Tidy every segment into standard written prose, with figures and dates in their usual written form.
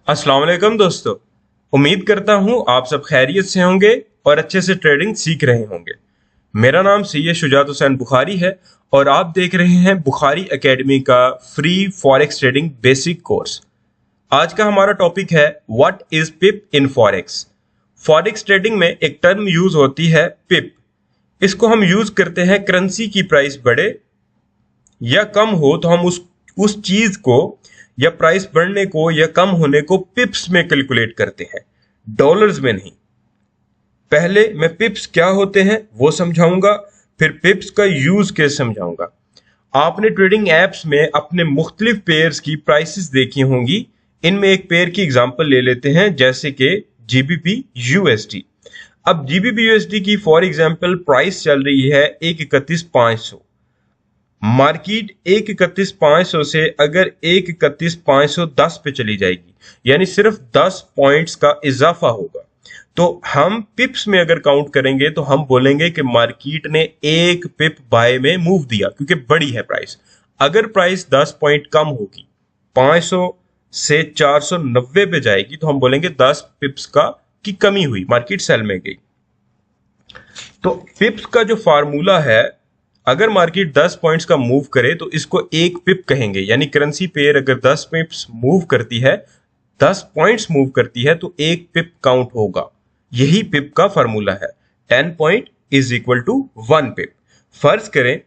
अस्सलाम वालेकुम दोस्तों। उम्मीद करता हूं आप सब खैरियत से होंगे और अच्छे से ट्रेडिंग सीख रहे होंगे। मेरा नाम सैयद शुजात हुसैन बुखारी है और आप देख रहे हैं बुखारी एकेडमी का free forex trading basic course. आज का हमारा टॉपिक है what is pip in forex. Forex trading में एक टर्म यूज होती है पिप। इसको हम यूज करते हैं करेंसी की प्राइस बढ़े या कम हो तो हम उस चीज को या प्राइस बढ़ने को या कम होने को पिप्स में कैलकुलेट करते हैं, डॉलर्स में नहीं। पहले मैं पिप्स क्या होते हैं वो समझाऊंगा, फिर पिप्स का यूज केस समझाऊंगा। आपने ट्रेडिंग एप्स में अपने मुख्तलिफ पेयर्स की प्राइसेस देखी होंगी। इनमें एक पेयर की एग्जांपल ले लेते हैं, जैसे कि जीबीपी यूएसडी। अब जीबीपी यूएसडी की फॉर एग्जांपल प्राइस चल रही है 131,500। मार्केट 131,500 से अगर 131,510 पे चली जाएगी, यानी सिर्फ 10 पॉइंट्स का इजाफा होगा, तो हम पिप्स में अगर काउंट करेंगे तो हम बोलेंगे कि मार्केट ने एक पिप बाय में मूव दिया, क्योंकि बड़ी है प्राइस। अगर प्राइस 10 पॉइंट कम होगी, 500 से 490 पे जाएगी, तो हम बोलेंगे 10 पिप्स की कमी हुई, मार्केट सेल में गई। तो पिप्स का जो फार्मूला है, अगर मार्केट 10 पॉइंट्स का मूव करे तो इसको एक पिप कहेंगे, यानी करेंसी पेयर अगर 10 पिप्स मूव करती है, 10 पॉइंट्स मूव करती है, तो एक पिप काउंट होगा। यही पिप का फार्मूला है। 10 पॉइंट इज इक्वल टू 1 पिप। फर्ज करें,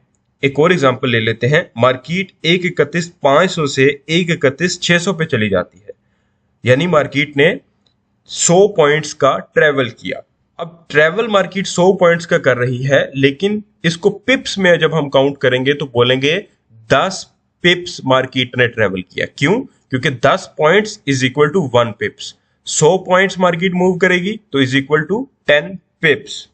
एक और एग्जांपल ले लेते हैं। मार्केट 131,500 से 131,600 पे चली जाती है, यानी मार्केट ने 100 पॉइंट्स का ट्रेवल किया। अब ट्रेवल मार्केट 100 पॉइंट्स का कर रही है, लेकिन इसको पिप्स में जब हम काउंट करेंगे तो बोलेंगे 10 पिप्स मार्केट ने ट्रेवल किया। क्यों? क्योंकि 10 points is equal to 1 pips. 100 points market move करेगी तो इज इक्वल टू 10 पिप्स।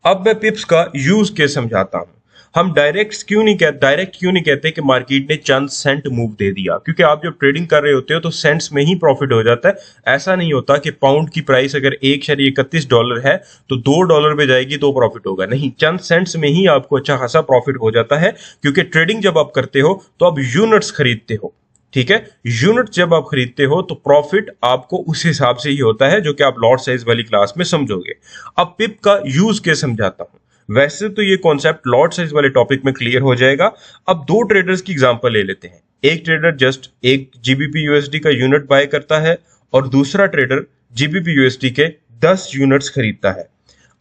अब मैं पिप्स का यूज के समझाता हूं। हम डायरेक्ट क्यों नहीं कहते कि मार्केट ने चंद सेंट मूव दे दिया, क्योंकि आप जब ट्रेडिंग कर रहे होते हो तो सेंट्स में ही प्रॉफिट हो जाता है। ऐसा नहीं होता कि पाउंड की प्राइस अगर $1.31 है तो $2 पे जाएगी तो प्रॉफिट होगा। नहीं, चंद सेंट्स में ही आपको अच्छा खासा प्रॉफिट हो जाता है, क्योंकि ट्रेडिंग जब आप करते हो तो आप यूनिट्स खरीदते हो। ठीक है, यूनिट जब आप खरीदते हो तो प्रॉफिट आपको उस हिसाब से ही होता है, जो कि आप लॉट साइज वाली क्लास में समझोगे। अब पिप का यूज के समझाता हूं। वैसे तो ये कॉन्सेप्ट लॉट साइज वाले टॉपिक में क्लियर हो जाएगा। अब दो ट्रेडर्स की एग्जांपल ले लेते हैं। एक ट्रेडर जस्ट एक जीबीपी यूएसडी का यूनिट बाय करता है और दूसरा ट्रेडर जीबीपी यूएसडी के 10 यूनिट्स खरीदता है।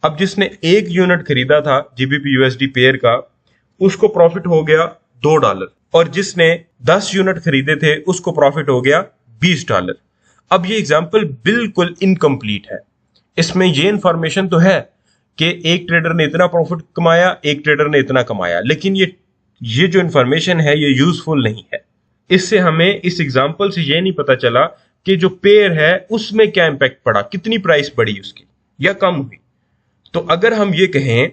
अब जिसने एक यूनिट खरीदा था जीबीपी यूएसडी पेयर का, उसको प्रॉफिट हो गया $2, और जिसने 10 यूनिट खरीदे थे उसको प्रॉफिट हो गया $20। अब ये एग्जांपल बिल्कुल इनकम्प्लीट है। इसमें ये इंफॉर्मेशन तो है कि एक ट्रेडर ने इतना प्रॉफिट कमाया, एक ट्रेडर ने इतना कमाया, लेकिन ये जो इंफॉर्मेशन है ये यूजफुल नहीं है। इससे हमें इस एग्जांपल से ये नहीं पता चला कि जो पेयर है उसमें क्या इंपैक्ट पड़ा, कितनी प्राइस बढ़ी उसकी या कम हुई। तो अगर हम ये कहें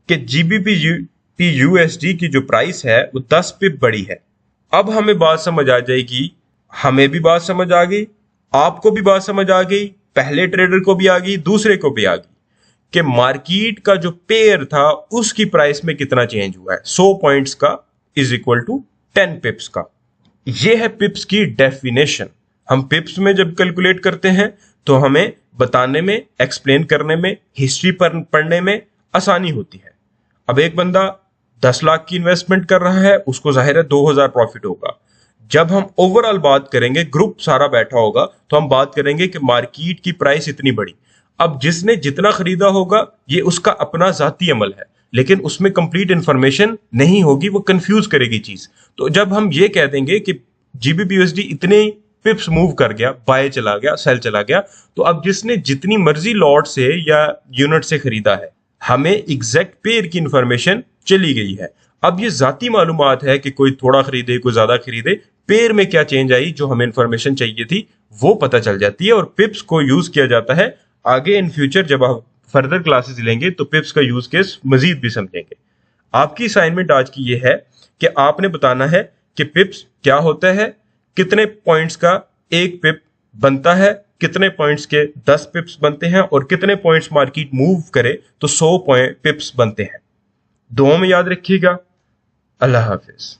कि जीबीपी यूएसडी की जो प्राइस है वो 10 पिप बढ़ी है, अब हमें बात समझ आ जाएगी। हमें भी बात समझ आ गई, आपको भी बात समझ आ गई, पहले ट्रेडर को भी आ गई, दूसरे को भी आ गई, कि मार्केट का जो पेयर था उसकी प्राइस में कितना चेंज हुआ है। 100 पॉइंट्स का इज इक्वल टू 10 पिप्स का। यह है पिप्स की डेफिनेशन। हम पिप्स में जब कैलकुलेट करते हैं तो हमें बताने में, एक्सप्लेन करने में, हिस्ट्री पढ़ने में आसानी होती है। अब एक बंदा 10 लाख की इन्वेस्टमेंट कर रहा है, उसको जाहिर है 2000 प्रॉफिट होगा। जब हम ओवरऑल बात करेंगे, ग्रुप सारा बैठा होगा, तो हम बात करेंगे कि मार्केट की प्राइस इतनी बढ़ी। अब जिसने जितना खरीदा होगा ये उसका अपना जाती अमल है, लेकिन उसमें कंप्लीट इंफॉर्मेशन नहीं होगी, वो कंफ्यूज करेगी चीज। तो जब हम ये कह देंगे कि जीबीपी यूएसडी इतने पिप्स मूव कर गया, बाय चला गया, सेल चला गया, तो अब जिसने जितनी मर्जी लॉट से या यूनिट से खरीदा है, हमें एग्जैक्ट पेयर की इंफॉर्मेशन चली गई है। अब ये जाती मालूमात है कि कोई थोड़ा खरीदे, कोई ज्यादा खरीदे, पेयर में क्या चेंज आई, जो हमें इंफॉर्मेशन चाहिए थी वो पता चल जाती है। और पिप्स को यूज किया जाता है आगे इन फ्यूचर, जब आप फर्दर क्लासेस लेंगे तो पिप्स का यूज केस मजीद भी समझेंगे। आपकी असाइनमेंट आज की ये है कि आपने बताना है कि पिप्स क्या होता है, कितने पॉइंट्स का एक पिप बनता है, कितने पॉइंट्स के 10 पिप्स बनते हैं, और कितने पॉइंट्स मार्केट मूव करे तो 100 पिप्स बनते हैं। दुआ में याद रखिएगा। अल्लाह हाफिज।